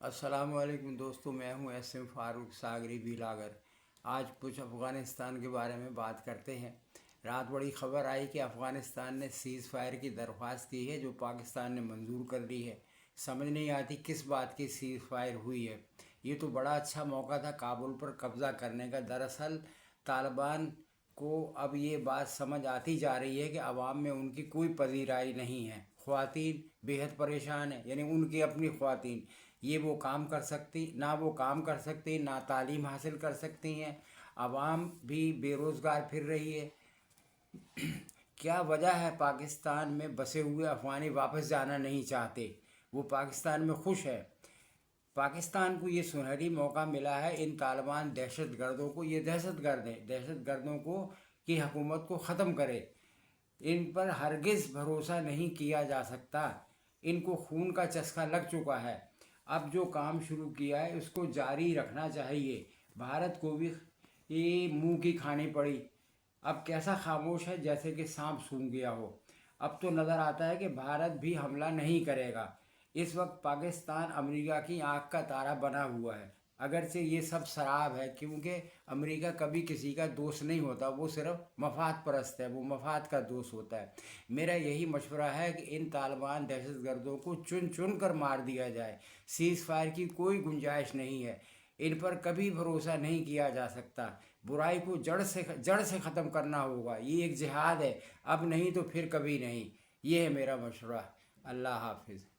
अस्सलाम वालेकुम दोस्तों, मैं हूं एस.एम. फारूक सागरी बिलागर। आज कुछ अफ़गानिस्तान के बारे में बात करते हैं। रात बड़ी ख़बर आई कि अफ़गानिस्तान ने सीज़ फायर की दरख्वास्त की है जो पाकिस्तान ने मंजूर कर ली है। समझ नहीं आती किस बात की सीज़ फायर हुई है। ये तो बड़ा अच्छा मौका था काबुल पर कब्ज़ा करने का। दरअसल तालिबान को अब ये बात समझ आती जा रही है कि अवाम में उनकी कोई पजीराई नहीं है। ख़वातीन बेहद परेशान है, यानी उनकी अपनी ख़वातीन ये वो काम कर सकती ना, वो काम कर सकती ना, तालीम हासिल कर सकती हैं। आवाम भी बेरोज़गार फिर रही है। क्या वजह है? पाकिस्तान में बसे हुए अफ़गानी वापस जाना नहीं चाहते, वो पाकिस्तान में खुश है। पाकिस्तान को ये सुनहरी मौका मिला है इन तालिबान दहशत गर्दों को, ये दहशत गर्द हैं, दहशत गर्दों को की हुकूमत को ख़त्म करे। इन पर हरगिज़ भरोसा नहीं किया जा सकता। इनको खून का चस्का लग चुका है। अब जो काम शुरू किया है उसको जारी रखना चाहिए। भारत को भी ये मुंह की खानी पड़ी। अब कैसा खामोश है, जैसे कि सांप सूंघ गया हो। अब तो नज़र आता है कि भारत भी हमला नहीं करेगा। इस वक्त पाकिस्तान अमेरिका की आंख का तारा बना हुआ है। अगरचे ये सब शराब है, क्योंकि अमेरिका कभी किसी का दोस्त नहीं होता, वो सिर्फ मफाद परस्त है, वो मफाद का दोस्त होता है। मेरा यही मशवरा है कि इन तालिबान दहशत गर्दों को चुन चुन कर मार दिया जाए। सीज़ फायर की कोई गुंजाइश नहीं है। इन पर कभी भरोसा नहीं किया जा सकता। बुराई को जड़ से ख़त्म करना होगा। ये एक जिहाद है, अब नहीं तो फिर कभी नहीं। ये है मेरा मशवरा। अल्लाह हाफिज़।